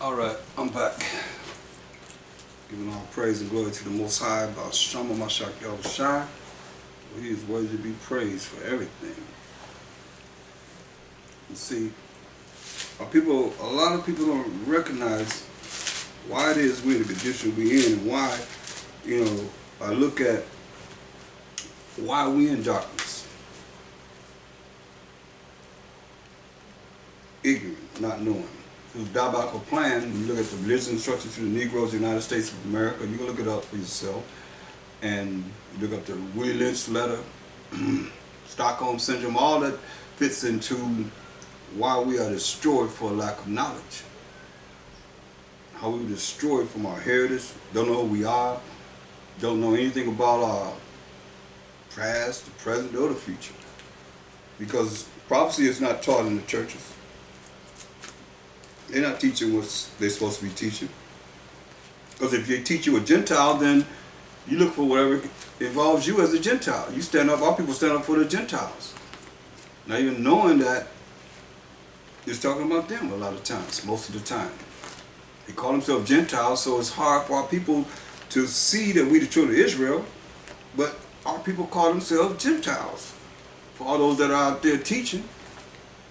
Alright, I'm back. Giving all praise and glory to the Most High, by Shama Mashak Yahushai. He is worthy to be praised for everything. You see, a lot of people don't recognize why it is we're in the condition we're in, and why, I look at why we in darkness. Ignorant, not knowing. Through diabolical plan, when you look at the religious instructions to the Negroes of the United States of America, you can look it up for yourself. And you look up the Willie Lynch letter, Stockholm Syndrome, all that fits into why we are destroyed for lack of knowledge. How we were destroyed from our heritage, don't know who we are, don't know anything about our past, the present, or the future. Because prophecy is not taught in the churches. They're not teaching what they're supposed to be teaching. Because if they teach you a Gentile, then you look for whatever involves you as a Gentile. You stand up, our people stand up for the Gentiles. Not even knowing that it's talking about them a lot of times, most of the time. They call themselves Gentiles, so it's hard for our people to see that we the children of Israel, but our people call themselves Gentiles. For all those that are out there teaching,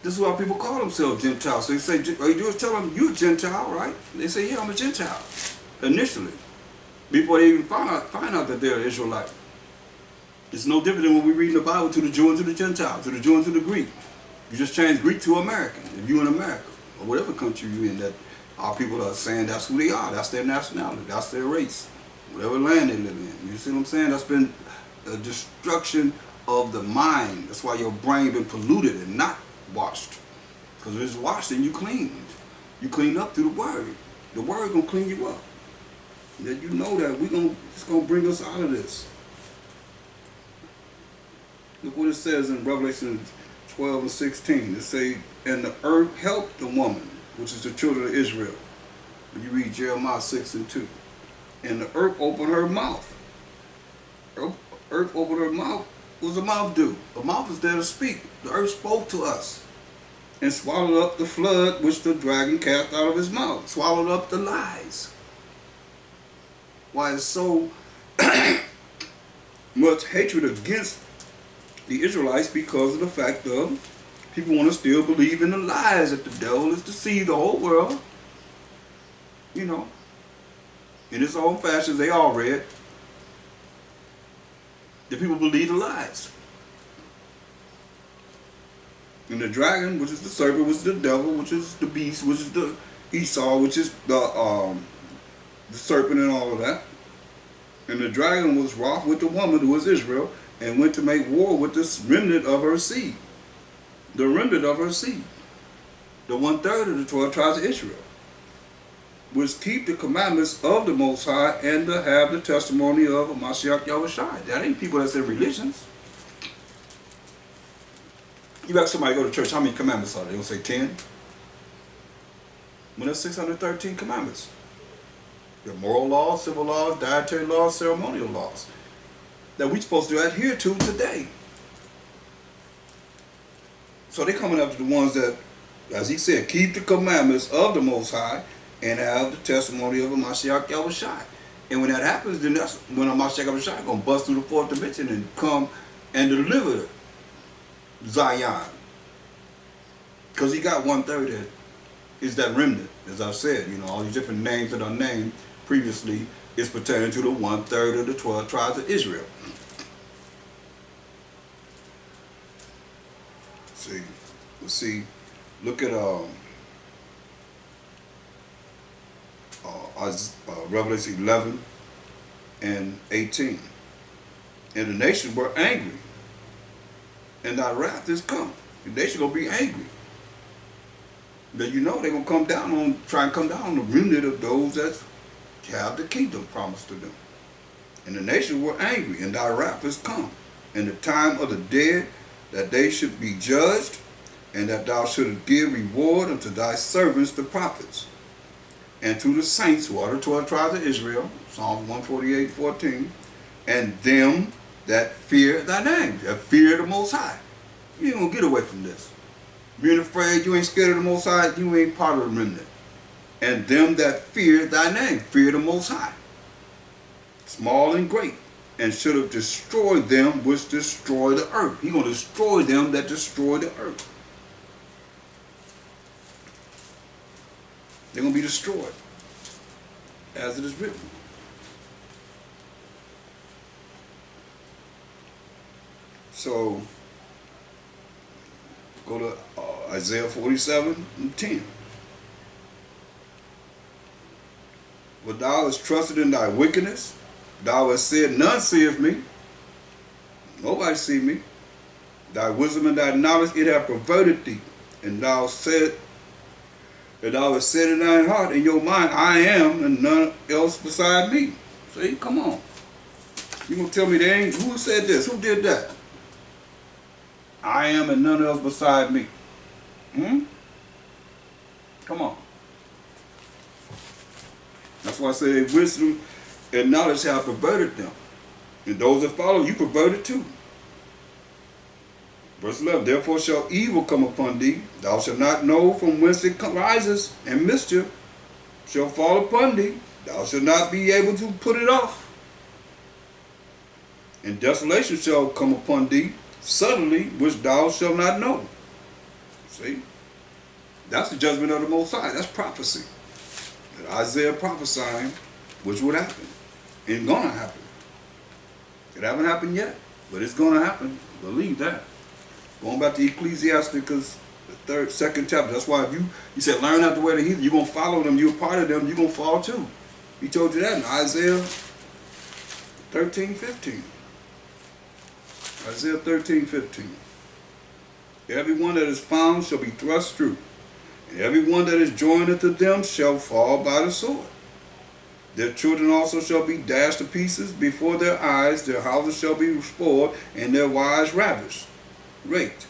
this is why people call themselves Gentiles. So they say, you just tell them, you're a Gentile, right? They say, yeah, I'm a Gentile, initially, before they even find out that they're an Israelite. It's no different than when we read in the Bible to the Jew and to the Gentile, to the Jew and to the Greek. You just change Greek to American, if you're in America, or whatever country you're in, that our people are saying that's who they are, that's their nationality, that's their race, whatever land they live in. You see what I'm saying? That's been a destruction of the mind. That's why your brain been polluted and not washed. Because if it's washed, then you cleaned. You clean up through the Word. The Word gonna clean you up. That you know that it's gonna bring us out of this. Look what it says in Revelation 12 and 16. It say, and the earth helped the woman, which is the children of Israel. When you read Jeremiah 6 and 2. And the earth opened her mouth. Earth opened her mouth. What does the mouth do? The mouth is there to speak. The earth spoke to us and swallowed up the flood which the dragon cast out of his mouth. Swallowed up the lies. Why it's so much hatred against the Israelites? Because of the fact of people want to still believe in the lies that the devil has deceived the whole world. In its own fashions, they all read. The people believe the lies. And the dragon, which is the serpent, which is the devil, which is the beast, which is the Esau, which is the serpent and all of that. And the dragon was wroth with the woman who was Israel and went to make war with the remnant of her seed. The remnant of her seed. The 1/3 of the 12 tribes of Israel. Which keep the commandments of the Most High and to have the testimony of Mashiach Yahushai. That ain't people that's in religions. You ask somebody to go to church, how many commandments are there? They'll say 10. When there's 613 commandments. There are moral laws, civil laws, dietary laws, ceremonial laws that we're supposed to adhere to today. So they're coming up to the ones that, as he said, keep the commandments of the Most High and have the testimony of a Mashiach Yahushai. And when that happens, then that's when a Mashiach Yahushai is going to bust through the fourth dimension and come and deliver Zion. Because he got 1/3 that is that remnant, as I said. All these different names that are named previously is pertaining to the 1/3 of the 12 tribes of Israel. Look at Revelation 11 and 18. And the nations were angry, and thy wrath is come. The nation gonna be angry. But they're gonna try and come down on the remnant of those that have the kingdom promised to them. And the nations were angry, and thy wrath is come, and the time of the dead, that they should be judged, and that thou shouldest give reward unto thy servants the prophets, and to the saints who are the 12 tribes of Israel, Psalms 148:14, and them that fear thy name, that fear the Most High. You ain't gonna get away from this. Being afraid, you ain't scared of the Most High, you ain't part of the remnant. and them that fear thy name, fear the Most High, small and great, and should have destroyed them which destroy the earth. He's going to destroy them that destroy the earth. They're going to be destroyed, as it is written. So, go to Isaiah 47:10. But thou hast trusted in thy wickedness. Thou hast said, none seeth me. Nobody see me. Thy wisdom and thy knowledge, it hath perverted thee. And thou hast said in thine heart, in your mind, I am, and none else beside me. See, come on. You gonna tell me there ain't, who said this? Who did that? I am and none else beside me. Come on. That's why I say wisdom and knowledge have perverted them. And those that follow, you perverted too. Verse 11, therefore shall evil come upon thee. Thou shalt not know from whence it rises, and mischief shall fall upon thee. Thou shalt not be able to put it off. And desolation shall come upon thee suddenly, which thou shalt not know. See? That's the judgment of the Most High. That's prophecy. That Isaiah prophesying, which would happen. It's going to happen. It haven't happened yet, but it's going to happen. Believe that. Going back to Ecclesiasticus, the second chapter. That's why if you said learn not the way of the heathen, you're going to follow them, you're a part of them, you're going to fall too. He told you that in Isaiah 13:15. Isaiah 13:15. Everyone that is found shall be thrust through, and everyone that is joined unto them shall fall by the sword. Their children also shall be dashed to pieces before their eyes, their houses shall be spoiled, and their wives ravished, raped.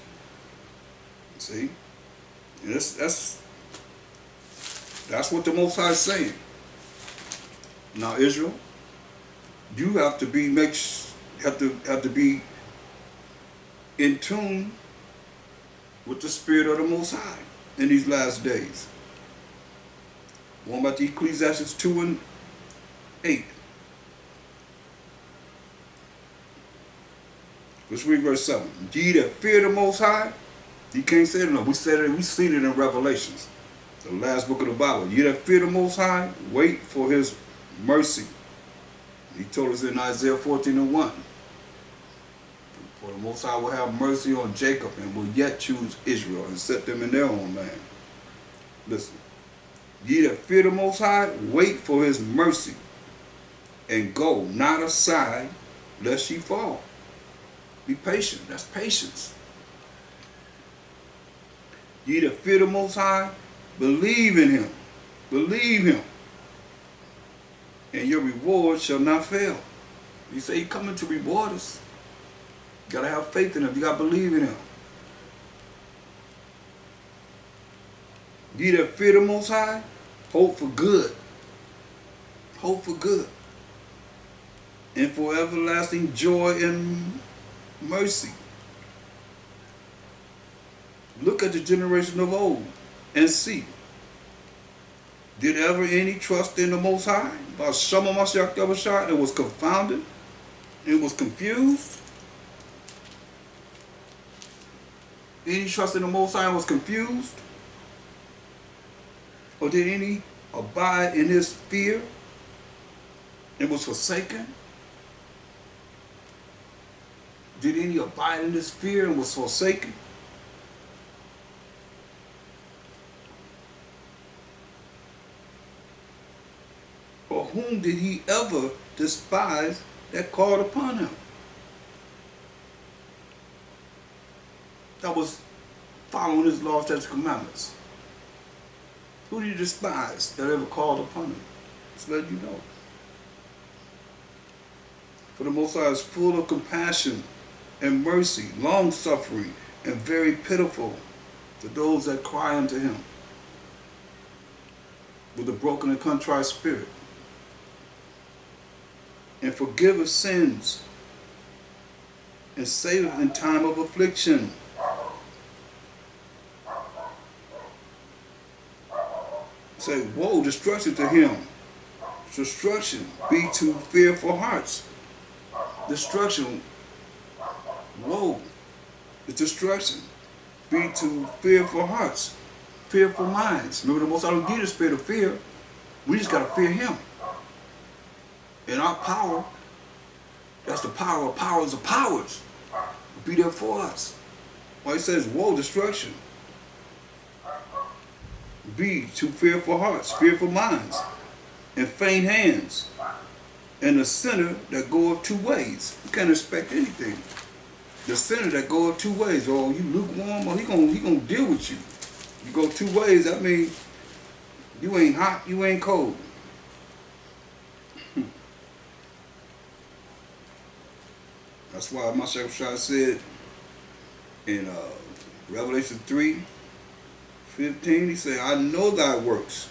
See? And that's what the Most High is saying. Now Israel, you have to be have to be in tune with the Spirit of the Most High in these last days. Going back to Ecclesiastes 2:8. Let's read verse 7. Ye that fear the Most High, you can't say it enough. We seen it in Revelations, the last book of the Bible. Ye that fear the Most High, wait for his mercy. He told us in Isaiah 14:1. For the Most High will have mercy on Jacob and will yet choose Israel and set them in their own land. Listen. Ye that fear the Most High, wait for his mercy, and go not aside lest ye fall. Be patient. That's patience. Ye that fear the Most High, believe in him. Believe him. And your reward shall not fail. He say he coming to reward us. You got to have faith in him. You got to believe in him. Ye that fear the Most High, hope for good. Hope for good. And for everlasting joy and mercy. Look at the generation of old and see. Did ever any trust in the Most High? About Shema Mashiach Yahweh, it was confounded. It was confused. Any trust in the Most High was confused? Or did any abide in his fear and was forsaken? Did any abide in his fear and was forsaken? Or whom did he ever despise that called upon him? That was following his law, statutes, commandments. Who did he despise that ever called upon him? Just let you know. For the Most High is full of compassion and mercy, long-suffering, and very pitiful to those that cry unto him with a broken and contrite spirit. And forgiveth sins and saveth in time of affliction. Say, woe, destruction to him. Destruction be to fearful hearts. Destruction, woe, the destruction be to fearful hearts, fearful minds. Remember, the Most High don't give you the spirit of fear. We just got to fear him. And our power, that's the power of powers of powers, will be there for us. Why he says, woe, destruction be to fearful hearts, fearful minds, and faint hands, and the sinner that goeth two ways. You can't expect anything. The sinner that goeth two ways, or you lukewarm, or he gonna deal with you. You go two ways, that means you ain't hot, you ain't cold. That's why my Shepherd said in Revelation 3:15, he said, I know thy works,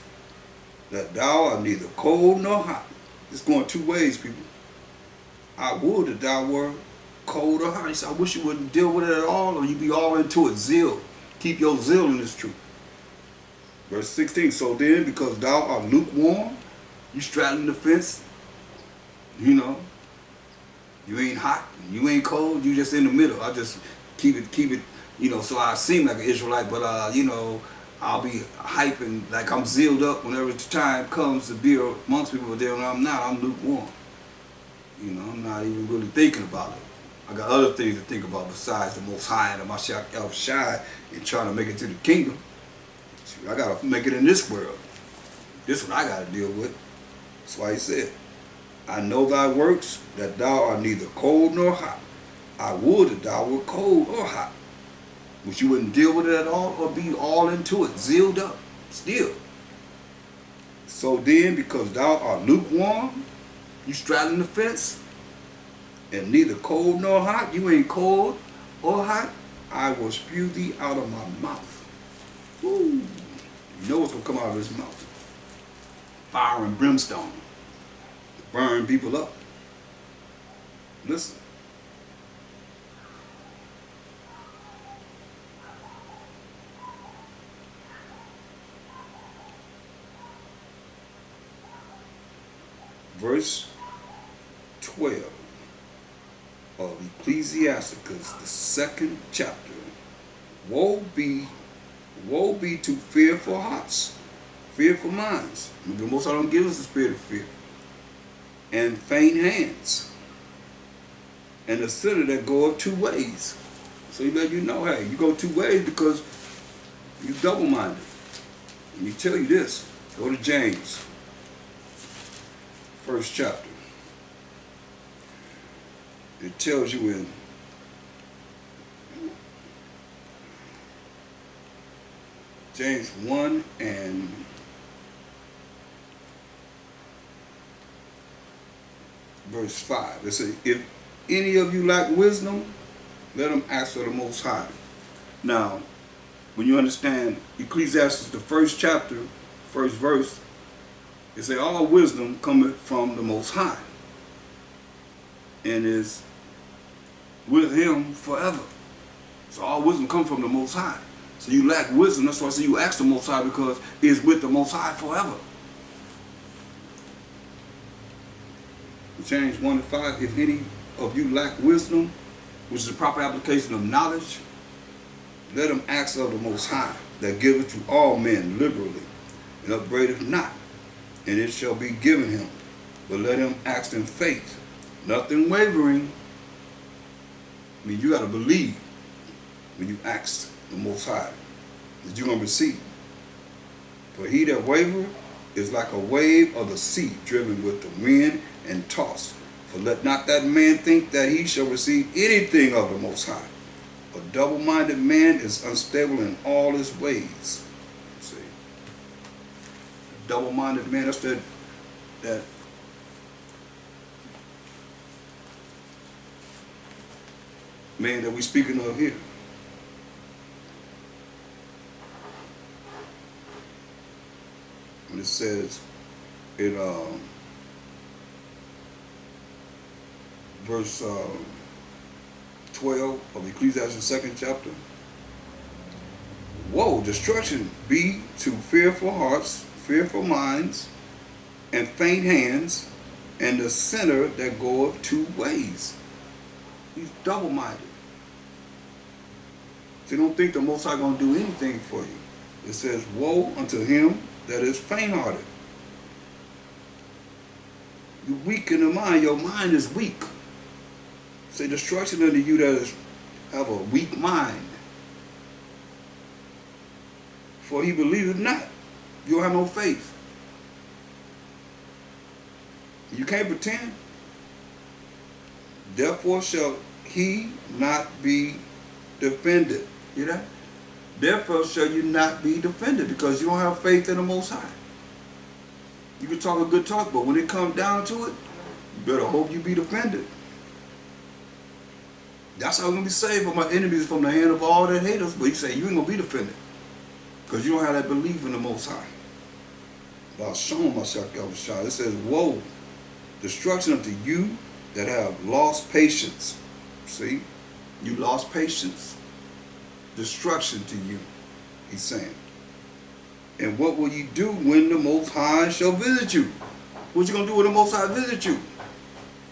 that thou art neither cold nor hot. It's going two ways, people. I would that thou were cold or hot. He said, I wish you wouldn't deal with it at all, or you be all into it. Zeal. Keep your zeal in this truth. Verse 16, so then, because thou art lukewarm, you straddling the fence, you know, you ain't hot, you ain't cold, you just in the middle. I just keep it, you know, so I seem like an Israelite, but, you know, I'll be hyping like I'm zealed up whenever the time comes to be amongst people, but then when I'm not, I'm lukewarm. You know, I'm not even really thinking about it. I got other things to think about besides the Most High and my Shai and trying to make it to the kingdom. I got to make it in this world. This is what I got to deal with. That's why he said, I know thy works, that thou art neither cold nor hot. I would that thou were cold or hot. But you wouldn't deal with it at all or be all into it, zealed up, still. So then, because thou art lukewarm, you straddling the fence, and neither cold nor hot, you ain't cold or hot, I will spew thee out of my mouth. Woo. You know what's going to come out of his mouth. Fire and brimstone. To burn people up. Listen. Verse 12 of Ecclesiasticus, the second chapter. Woe be to fearful hearts, fearful minds. The Most High don't give us the spirit of fear. And faint hands. And the sinner that goeth two ways. So he let you know, hey, you go two ways because you double-minded. Let me tell you this. Go to James. First chapter. It tells you in James 1 and verse 5. It says, if any of you lack wisdom, let him ask of the Most High. Now, when you understand Ecclesiastes, the first chapter, first verse, it says all wisdom cometh from the Most High and is with him forever. So all wisdom comes from the Most High. So you lack wisdom, that's why I say you ask the Most High, because it is with the Most High forever. James 1 and 5, if any of you lack wisdom, which is the proper application of knowledge, let him ask of the Most High, that giveth to all men liberally, and upbraideth not, and it shall be given him. But let him ask in faith, nothing wavering. I mean, you got to believe when you ask the Most High that you're going to receive. For he that wavereth is like a wave of the sea, driven with the wind and tossed. For let not that man think that he shall receive anything of the Most High. A double-minded man is unstable in all his ways. See, a double-minded man, that's that man that we're speaking of here. When it says in verse 12 of Ecclesiastes, second chapter, woe, destruction be to fearful hearts, fearful minds, and faint hands, and the sinner that goeth two ways. He's double-minded. So don't think the Most High going to do anything for you. It says, woe unto him that is faint-hearted. You're weak in the mind. Your mind is weak. Say destruction unto you that have a weak mind. For he believeth not. You don't have no faith. You can't pretend. Therefore shall he not be defended. You know? Therefore shall you not be defended, because you don't have faith in the Most High. You can talk a good talk, but when it comes down to it, you better hope you be defended. That's how I'm going to be saved from my enemies, from the hand of all that hate us. But he say you ain't going to be defended, because you don't have that belief in the Most High. But I'll show myself, it says, woe, destruction unto you that have lost patience. See? You lost patience. Destruction to you, he's saying. And what will you do when the Most High shall visit you? What you going to do when the Most High visit you?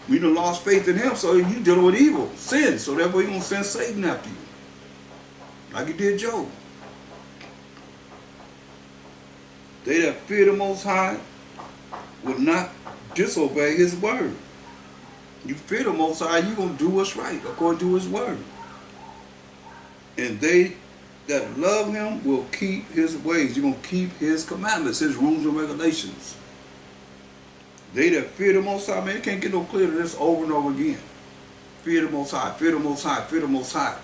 We done lost faith in him, so you dealing with evil, sin. So therefore he's going to send Satan after you. Like he did Job. They that fear the Most High will not disobey his word. You fear the Most High, you're going to do what's right according to his word. And they that love him will keep his ways. You're going to keep his commandments, his rules and regulations. They that fear the Most High, man, you can't get no clearer than this over and over again. Fear the Most High, fear the Most High, fear the Most High.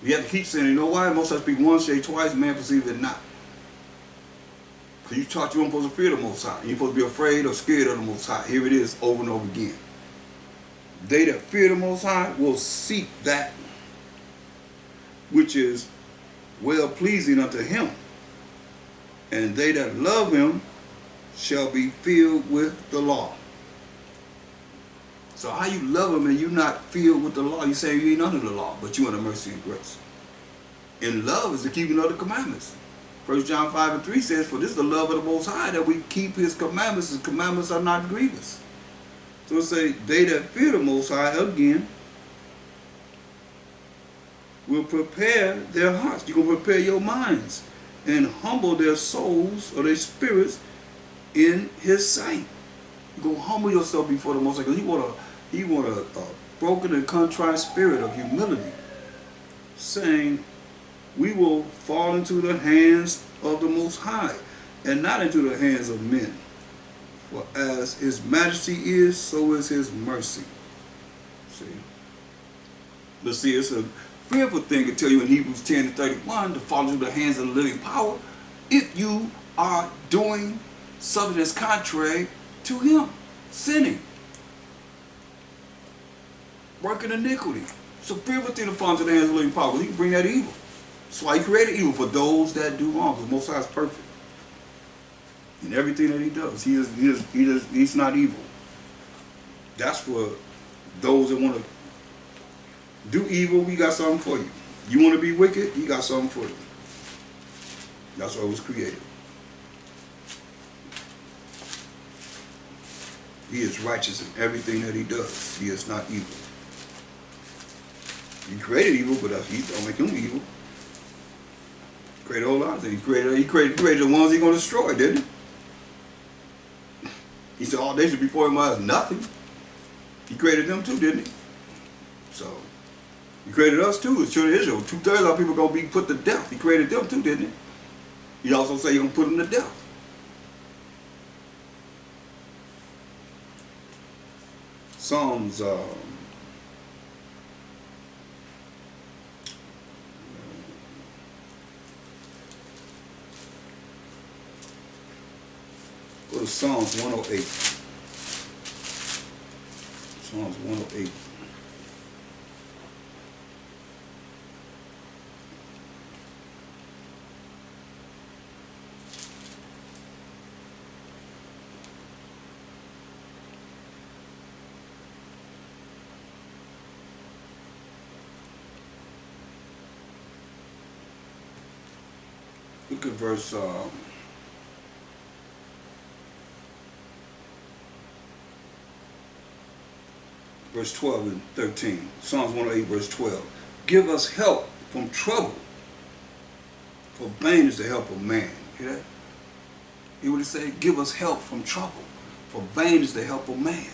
You have to keep saying, you know why? Most High speak once, say twice, man perceive it not. Because you taught you weren't supposed to fear the Most High. You're supposed to be afraid or scared of the Most High. Here it is, over and over again. They that fear the Most High will seek that which is well-pleasing unto him. And they that love him shall be filled with the law. So how you love him and you not filled with the law? You say you ain't under the law, but you under mercy and grace. And love is the keeping of the commandments. 1 John 5:3 says, for this is the love of the Most High, that we keep his commandments. His commandments are not grievous. So it say, they that fear the Most High, again, will prepare their hearts. You're going to prepare your minds and humble their souls or their spirits in his sight. You're going to humble yourself before the Most High, because he want a broken and contrite spirit of humility, saying, we will fall into the hands of the Most High and not into the hands of men. For as his majesty is, so is his mercy. See? But see, it's a fearful thing to tell you in Hebrews 10:31 to fall into the hands of the living power if you are doing something that's contrary to him, sinning, working iniquity. It's a fearful thing to fall into the hands of the living power, because he can bring that evil. That's why he created evil, for those that do wrong, because Most High is perfect in everything that he does. He's not evil. That's for those that want to do evil. We got something for you. You want to be wicked? He got something for you. That's why it was created. He is righteous in everything that he does. He is not evil. He created evil, but he don't make him evil. He created a whole lot of things. He created the ones he's going to destroy, didn't he? He said all nations before him was nothing. He created them too, didn't he? So, he created us too, as children of Israel. 2/3 of our people are going to be put to death. He created them too, didn't he? He also said he's going to put them to death. Psalms, go to Psalms 108. Psalms 108. Look at verse verse 12 and 13. Psalms 108, verse 12. Give us help from trouble, for vain is the help of man. Hear that? He would say, give us help from trouble, for vain is the help of man.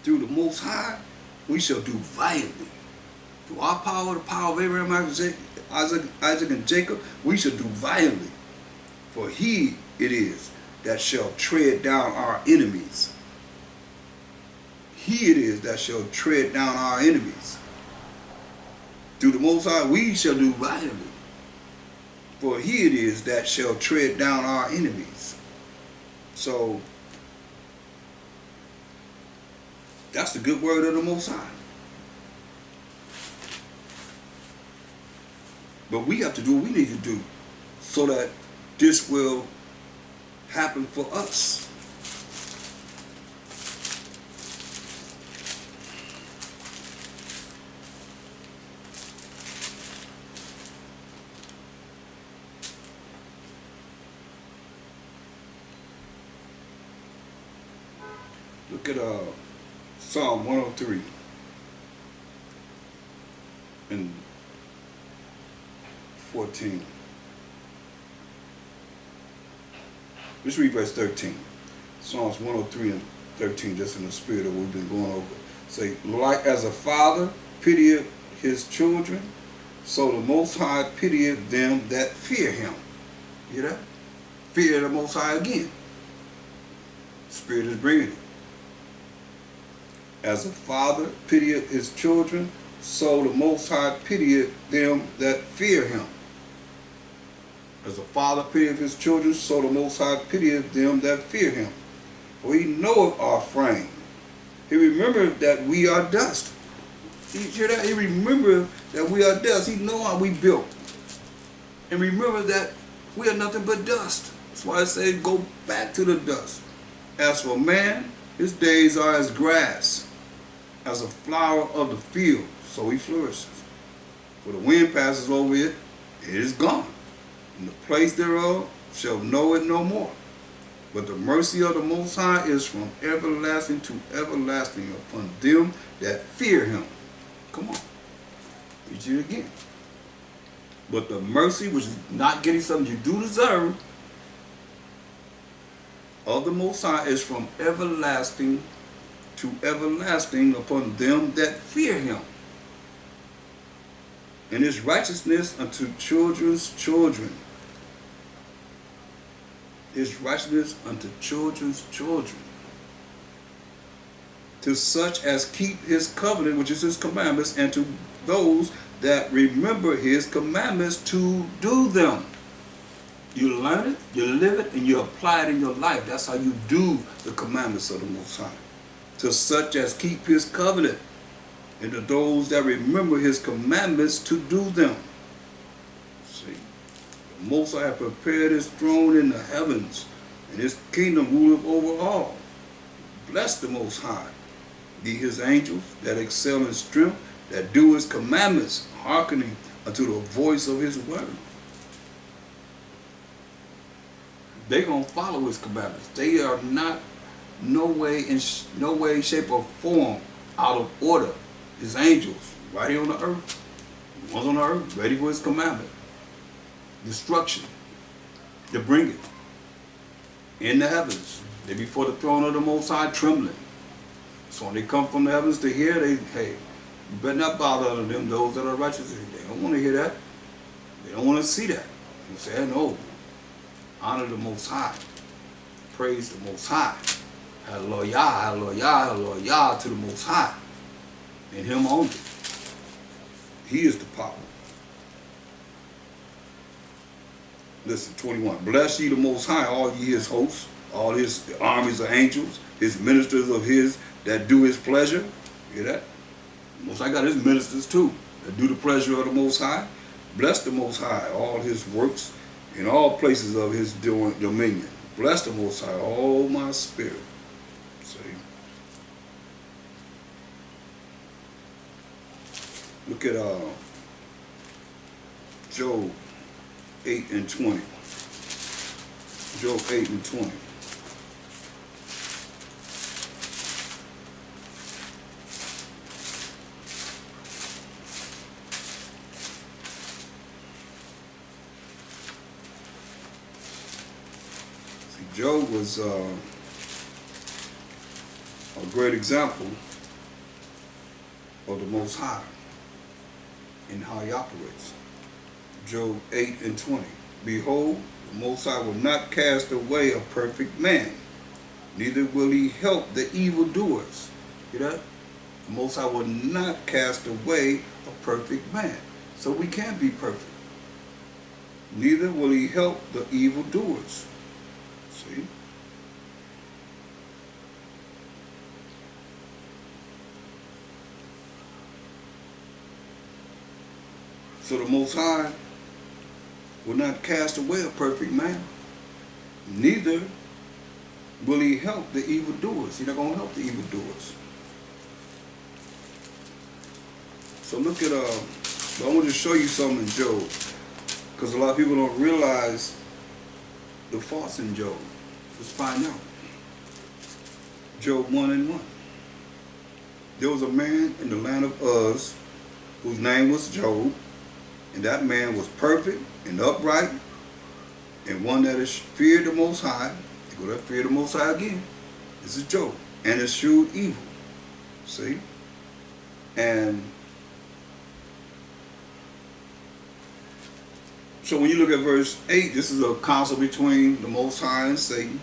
Through the Most High, we shall do valiantly. Through our power, the power of Abraham, Isaac, and Jacob, we shall do valiantly. For he it is that shall tread down our enemies. He it is that shall tread down our enemies. Through the Most High, we shall do valiantly. For he it is that shall tread down our enemies. So, that's the good word of the Most High. But we have to do what we need to do so that this will happen for us. Look at Psalm 103 and 14. Let's read verse 13. Psalms 103 and 13, just in the spirit of what we've been going over. Say, like as a father pitieth his children, so the Most High pitieth them that fear him. You hear that? Fear the Most High again. Spirit is bringing it. As a father pitieth his children, so the Most High pitieth them that fear him. As a father pitieth his children, so the Most High pitieth them that fear him. For he knoweth our frame. He remembereth that we are dust. You hear that? He remembereth that we are dust. He know how we built. And remember that we are nothing but dust. That's why I say go back to the dust. As for man, his days are as grass, as a flower of the field, so he flourishes. For the wind passes over it, it is gone, and the place thereof shall know it no more. But the mercy of the Most High is from everlasting to everlasting upon them that fear him. Come on, read it again. But the mercy, which is not getting something you do deserve, of the Most High is from everlasting to everlasting upon them that fear him. And his righteousness unto children's children. His righteousness unto children's children. To such as keep his covenant, which is his commandments, and to those that remember his commandments to do them. You learn it, you live it, and you apply it in your life. That's how you do the commandments of the Most High. To such as keep his covenant, and to those that remember his commandments to do them. See, the Most High prepared his throne in the heavens, and his kingdom ruleth over all. Bless the Most High, ye his angels that excel in strength, that do his commandments, hearkening unto the voice of his word. They're going to follow his commandments. They are not no way, shape, or form out of order. His angels, right here on the earth. He was on the earth, ready for his commandment. Destruction. To bring it. In the heavens. They before the throne of the Most High trembling. So when they come from the heavens to hear, hey, you better not bow down to them, those that are righteous. They don't want to hear that. They don't want to see that. You say, no. Honor the Most High. Praise the Most High. Hallelujah, hallelujah, hallelujah to the Most High. And him only. He is the power. Listen, 21. Bless ye the Most High, all ye his hosts, all his armies of angels, his ministers of his that do his pleasure. Hear that? The Most High got his ministers too, that do the pleasure of the Most High. Bless the Most High, all his works, in all places of his dominion. Bless the Most High, all my spirit. See? Look at Job 8 and 20. Job 8 and 20. Job was a great example of the Most High and how he operates. Job 8:20. Behold, the Most High will not cast away a perfect man, neither will he help the evildoers. Hear that? The Most High will not cast away a perfect man. So we can't be perfect. Neither will he help the evildoers. See? So the Most High will not cast away a perfect man. Neither will he help the evildoers. He's not going to help the evildoers. So look at, I want to show you something in Job. Because a lot of people don't realize the faults in Job. Let's find out. Job 1:1. There was a man in the land of Uz whose name was Job, and that man was perfect and upright, and one that is feared the Most High. You go to fear the Most High again. This is Job. And eschewed evil. See? And so when you look at verse 8, this is a counsel between the Most High and Satan.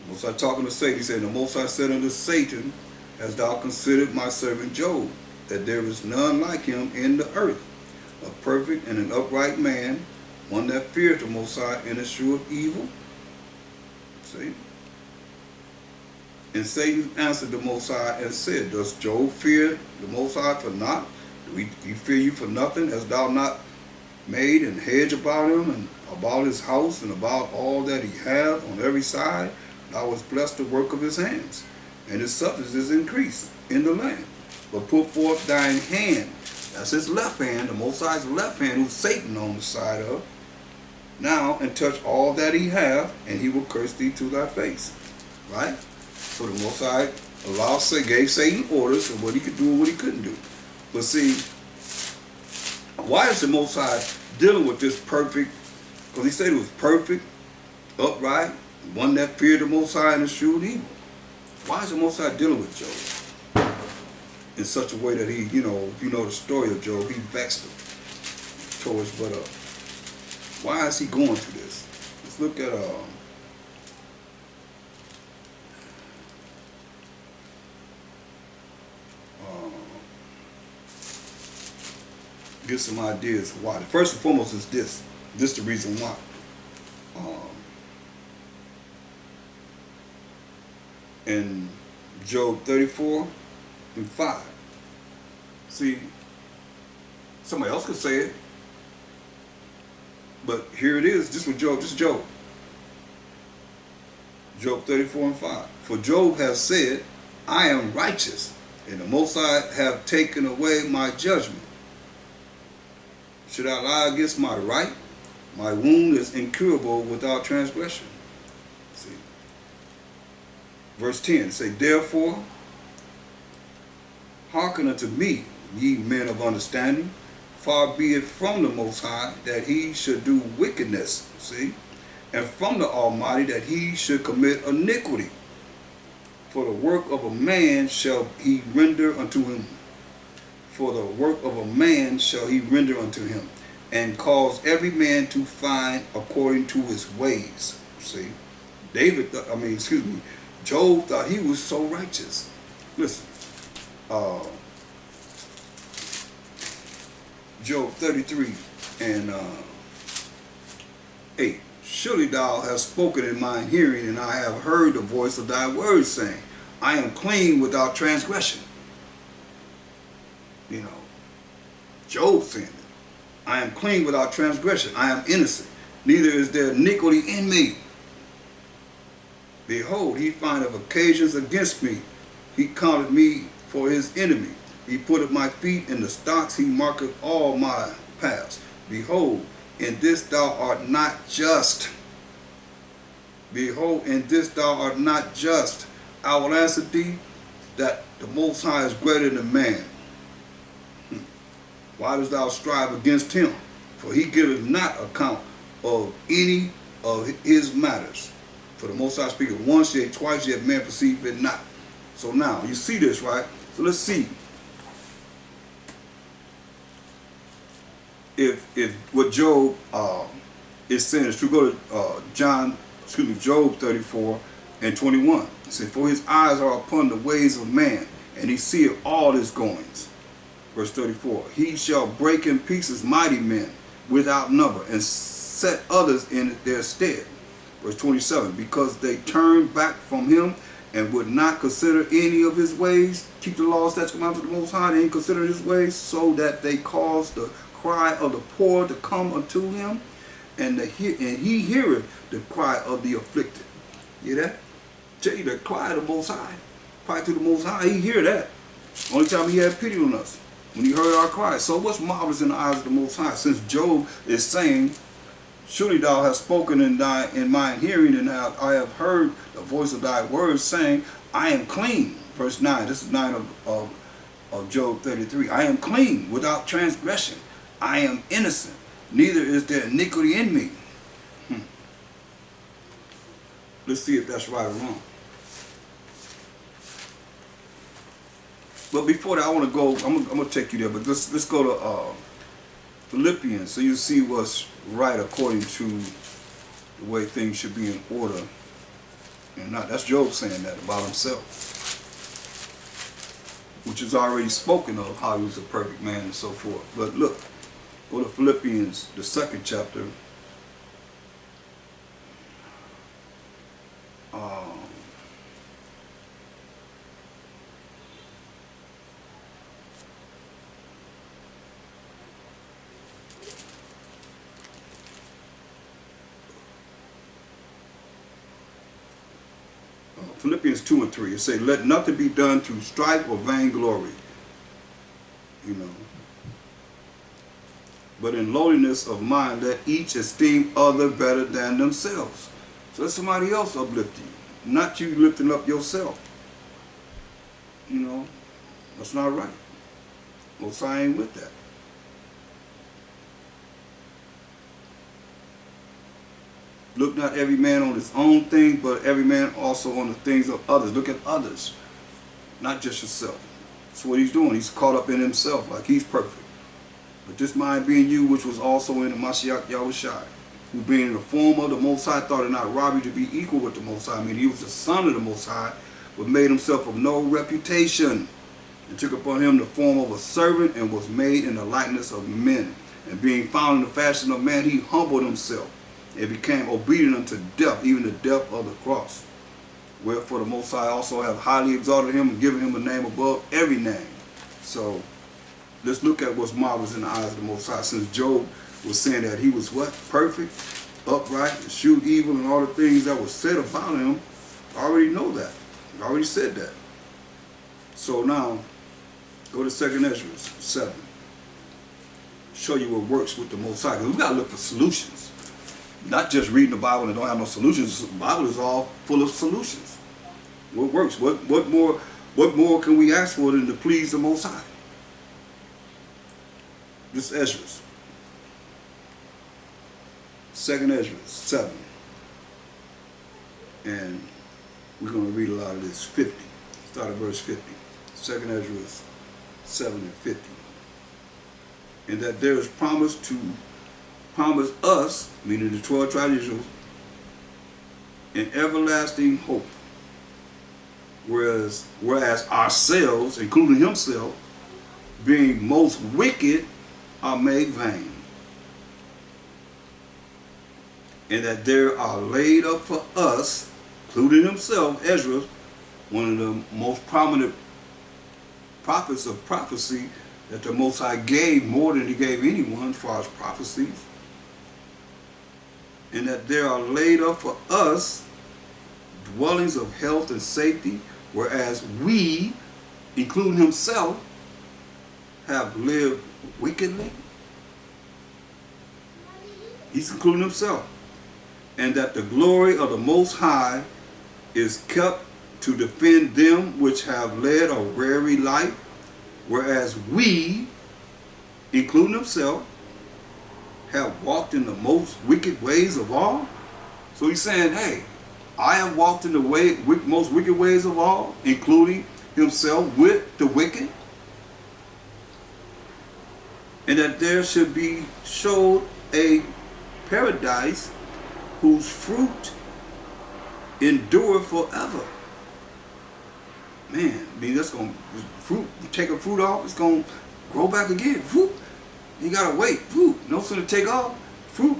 The Most High talking to Satan, he said, the Most High said unto Satan, hast thou considered my servant Job, that there is none like him in the earth, a perfect and an upright man, one that feareth the Most High and escheweth evil? See? And Satan answered the Most High and said, does Job fear the Most High for naught? Do he fear you for nothing? Hast thou not made and hedge about him and about his house and about all that he hath on every side? Thou hast blessed the work of his hands, and his substance is increased in the land. But put forth thine hand, that's his left hand, the Most High's left hand, who's Satan on the side of, now, and touch all that he hath, and he will curse thee to thy face. Right? So the Most High gave Satan orders of what he could do and what he couldn't do. But see, why is the Most High dealing with this perfect? Because he said it was perfect, upright, one that feared the Most High and eschewed evil. Why is the Most High dealing with Job in such a way that he, if you know the story of Job, he vexed him, tore his butt up. Why is he going through this? Let's look at get some ideas why. First and foremost is this. This is the reason why. In Job 34:5. See, somebody else could say it, but here it is. This is Job. This is Job. Job 34:5. For Job has said, I am righteous, and the Most High have taken away my judgment. Should I lie against my right? My wound is incurable without transgression. See. Verse 10, say, therefore, hearken unto me, ye men of understanding. Far be it from the Most High that he should do wickedness, see, and from the Almighty that he should commit iniquity. For the work of a man shall he render unto him. For the work of a man shall he render unto him, and cause every man to find according to his ways. See, Job thought he was so righteous. Listen, Job 33:8. Surely thou hast spoken in mine hearing, and I have heard the voice of thy words, saying, I am clean without transgression. Job saying it. I am clean without transgression. I am innocent. Neither is there iniquity in me. Behold, he findeth occasions against me. He counted me for his enemy. He putteth my feet in the stocks. He marketh all my paths. Behold, in this thou art not just. Behold, in this thou art not just. I will answer thee that the Most High is greater than man. Why dost thou strive against him? For he giveth not account of any of his matters. For the Most High speaketh once, yet twice, yet man perceive it not. So now, you see this, right? So let's see. If what Job is saying is true, go to Job 34 and 21. It says, for his eyes are upon the ways of man, and he seeth all his goings. Verse 34, he shall break in pieces mighty men without number, and set others in their stead. Verse 27, because they turned back from him and would not consider any of his ways, keep the laws, statutes, commandments of the Most High, they ain't consider his ways, so that they caused the cry of the poor to come unto him, and he heareth the cry of the afflicted. You hear that? Tell you the cry of the Most High. Cry to the Most High, he hear that. Only time he had pity on us, when he heard our cry. So what's marvelous in the eyes of the Most High? Since Job is saying, surely thou hast spoken in mine hearing, and I have heard the voice of thy words, saying, I am clean. Verse 9, this is 9 of Job 33. I am clean, without transgression. I am innocent, neither is there iniquity in me. Let's see if that's right or wrong. But before that, I want to go, I'm going to take you there, but let's go to Philippians, so you see what's right according to the way things should be in order. And not, that's Job saying that about himself, which is already spoken of, how he was a perfect man and so forth. But look, go to Philippians, the 2nd chapter. Philippians 2 and 3. It says, let nothing be done through strife or vainglory, but in lowliness of mind, let each esteem other better than themselves. So let somebody else uplift you, not you lifting up yourself. That's not right. Most I ain't with that. Look not every man on his own thing, but every man also on the things of others. Look at others, not just yourself. That's what he's doing. He's caught up in himself like he's perfect. But this mind being you, which was also in the Mashiach Yahushua, who being in the form of the Most High, thought it not robbery to be equal with the Most High. I mean, he was the son of the Most High, but made himself of no reputation, and took upon him the form of a servant, and was made in the likeness of men. And being found in the fashion of man, he humbled himself, and became obedient unto death, even the death of the cross. Wherefore the Most High also have highly exalted him, and given him a name above every name. So let's look at what's marvelous in the eyes of the Most High. Since Job was saying that he was what? Perfect, upright, eschewed evil, and all the things that were said about him, I already know that. I already said that. So now, go to 2nd Ezra 7. Show you what works with the Most High. Because we got to look for solutions. Not just reading the Bible and don't have no solutions. The Bible is all full of solutions. What works? What more can we ask for than to please the Most High? This Ezra. 2nd Ezra 7. And we're going to read a lot of this. 50. Start at verse 50. 2nd Ezra 7 and 50. And that there is promise us, meaning the 12 tribes of Israel, an everlasting hope. Whereas ourselves, including himself, being most wicked, are made vain. And that there are laid up for us, including himself, Ezra, one of the most prominent prophets of prophecy that the Most High gave more than he gave anyone as far as prophecies. And that there are laid up for us dwellings of health and safety, whereas we, including himself, have lived wickedly. He's including himself. And that the glory of the Most High is kept to defend them which have led a weary life, whereas we, including himself, have walked in the most wicked ways of all. So he's saying, hey, I have walked in the most wicked ways of all, including himself with the wicked, and that there should be showed a paradise whose fruit endure forever. Man, I mean, that's going to, fruit, you take a fruit off, it's going to grow back again. Fruit, you got to wait. Fruit, no sooner take off, fruit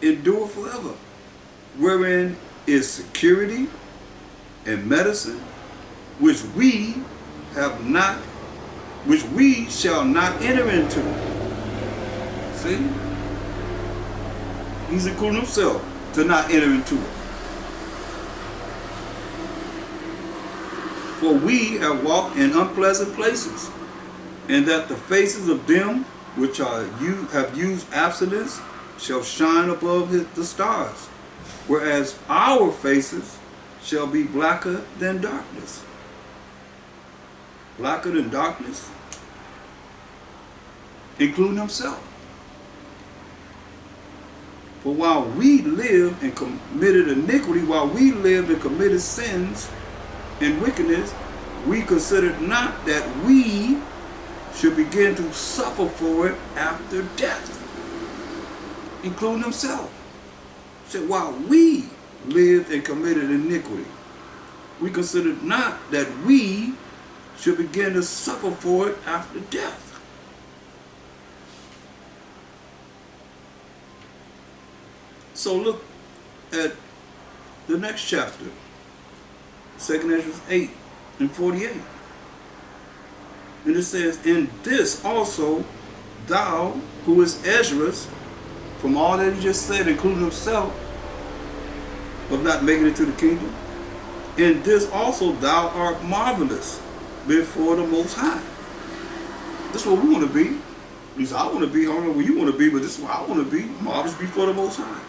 endure forever. Wherein is security and medicine, which we shall not enter into. See? He's including himself to not enter into it. For we have walked in unpleasant places, and that the faces of them which have used abstinence shall shine above the stars, whereas our faces shall be blacker than darkness. Blacker than darkness, including himself. For while we lived and committed iniquity, while we lived and committed sins and wickedness, we considered not that we should begin to suffer for it after death, including himself. He said, while we lived and committed iniquity, we considered not that we should begin to suffer for it after death. So look at the next chapter, 2 Ezra 8 and 48. And it says, in this also thou, who is Ezra's, from all that he just said, including himself, of not making it to the kingdom, in this also thou art marvelous before the Most High. This is what we want to be. At least I want to be. I don't know where you want to be, but this is what I want to be. Marvelous before the Most High.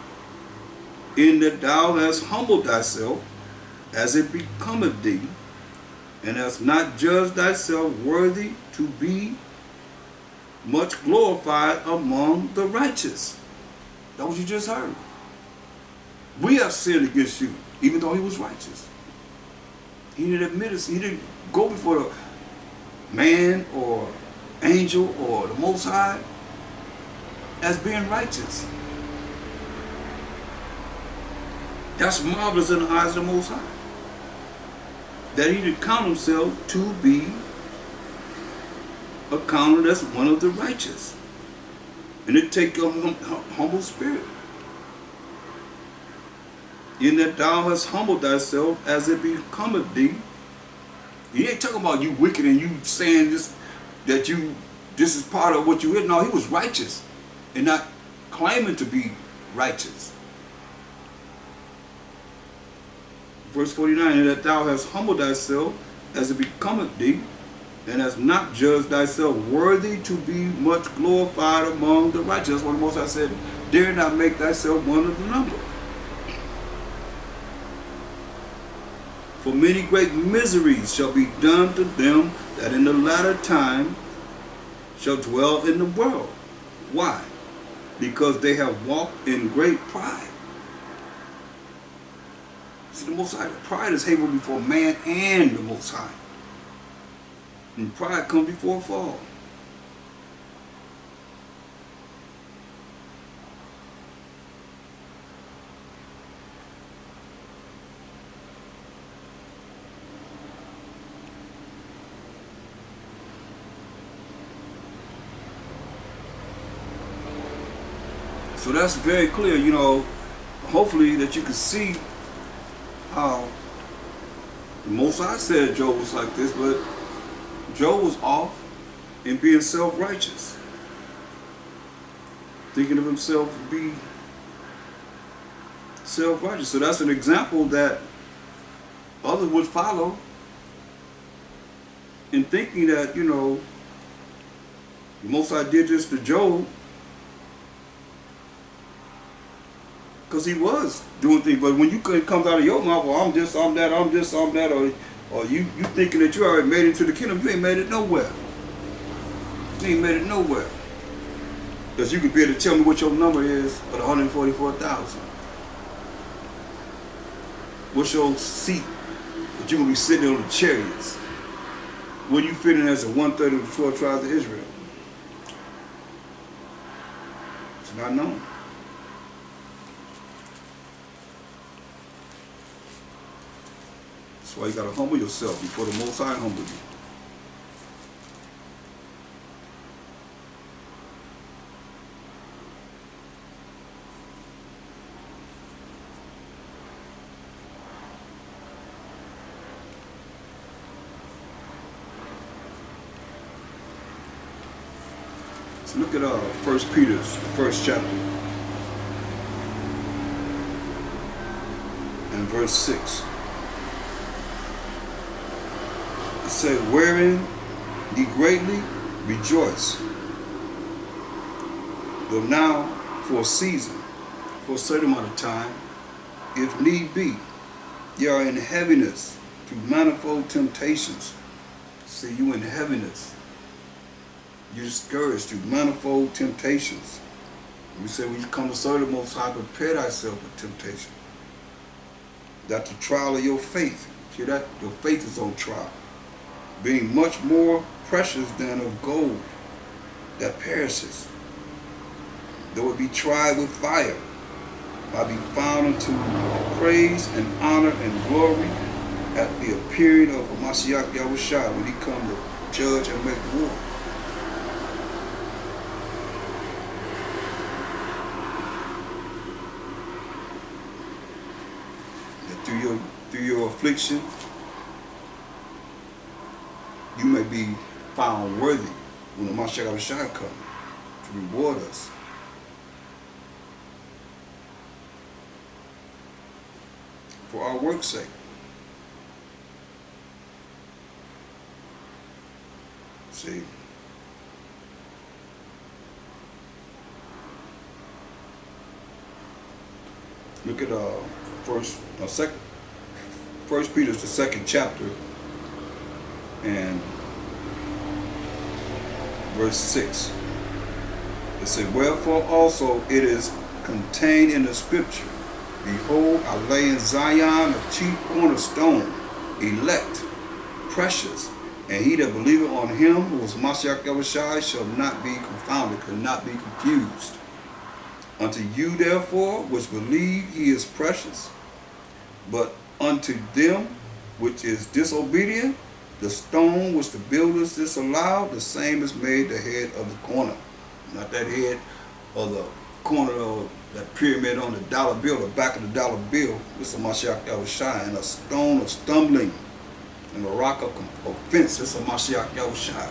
In that thou hast humbled thyself, as it becometh thee, and hast not judged thyself worthy to be much glorified among the righteous. That what you just heard. We have sinned against you, even though he was righteous. He didn't admit it. He didn't go before the man or angel or the Most High as being righteous. That's marvelous in the eyes of the Most High. That he did count himself to be accounted as one of the righteous. And it take a humble spirit. In that thou hast humbled thyself as it becometh thee. He ain't talking about you wicked and you saying this, that you, this is part of what you is. No, he was righteous and not claiming to be righteous. Verse 49, and that thou hast humbled thyself as it becometh thee, and hast not judged thyself worthy to be much glorified among the righteous. That's what the Most High said, dare not make thyself one of the number. For many great miseries shall be done to them that in the latter time shall dwell in the world. Why? Because they have walked in great pride. See, the Most High, pride is hateful before man and the Most High. And pride comes before a fall. So that's very clear, you know, hopefully that you can see how the Most High said Job was like this, but Job was off in being self-righteous, thinking of himself to be self-righteous. So that's an example that others would follow in thinking that, you know, the Most High did this to Job because he was doing things. But when you comes out of your mouth, well, I'm this, I'm that, I'm this, I'm that, or you thinking that you already made it to the kingdom, you ain't made it nowhere. You ain't made it nowhere. Because you could be able to tell me what your number is of the 144,000. What's your seat that you're going to be sitting on the chariots? Where you fit in as a 1/3 of the 12 tribes of Israel? It's not known. That's why you got to humble yourself before the Most High humble you. So look at 1 Peter's, the first chapter, and verse 6. It says, wherein ye greatly rejoice, though now for a season, for a certain amount of time, if need be, ye are in heaviness through manifold temptations. See, you in heaviness. You're discouraged through manifold temptations. We say when you come to serve the Most High, prepare thyself for temptation. That the trial of your faith, hear that? Your faith is on trial. Being much more precious than of gold that perishes, though it be tried with fire, might be found unto praise and honor and glory at the appearing of Mashiach Yahushua, when he come to judge and make war. And through your affliction, you may be found worthy when the Mashiach Yahushua comes to reward us. For our work's sake. See, look at First Peter's the second chapter and verse 6. It said, wherefore also it is contained in the scripture, behold, I lay in Zion a chief cornerstone, elect, precious, and he that believeth on him, who is Mashiach Yahushua, shall not be confounded, could not be confused. Unto you, therefore, which believe, he is precious. But unto them which is disobedient, the stone which the builders disallowed, the same is made the head of the corner. Not that head of the corner of that pyramid on the dollar bill, the back of the dollar bill. This is Mashiach Yahushua, and a stone of stumbling and a rock of offense. This is Mashiach Yahushua.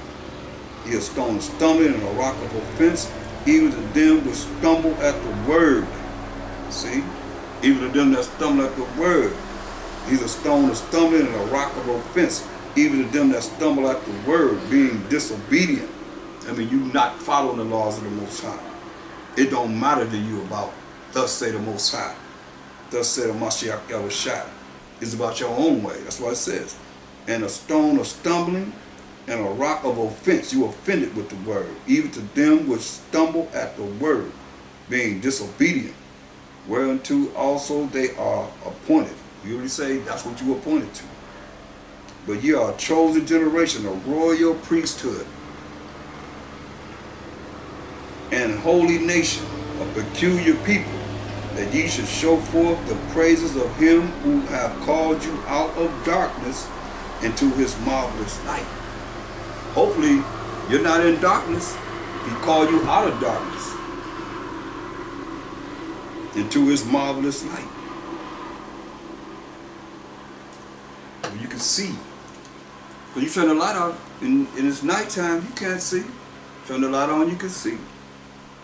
He is a stone of stumbling and a rock of offense, even to them which stumble at the word. See? Even to them that stumble at the word. He's a stone of stumbling and a rock of offense, even to them that stumble at the word, being disobedient. I mean, you not following the laws of the Most High. It don't matter to you about, thus say the Most High. Thus say the Mashiach Yahushua. It's about your own way. That's what it says. And a stone of stumbling and a rock of offense. You offended with the word, even to them which stumble at the word, being disobedient, whereunto also they are appointed. You already say that's what you appointed to. But ye are a chosen generation, a royal priesthood, and holy nation, a peculiar people, that ye should show forth the praises of him who have called you out of darkness into his marvelous light. Hopefully, you're not in darkness. He called you out of darkness into his marvelous light. You can see. When you turn the light on, and it's nighttime, you can't see. Turn the light on, you can see.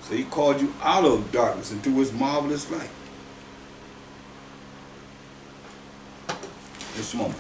So he called you out of darkness into his marvelous light. Just a moment.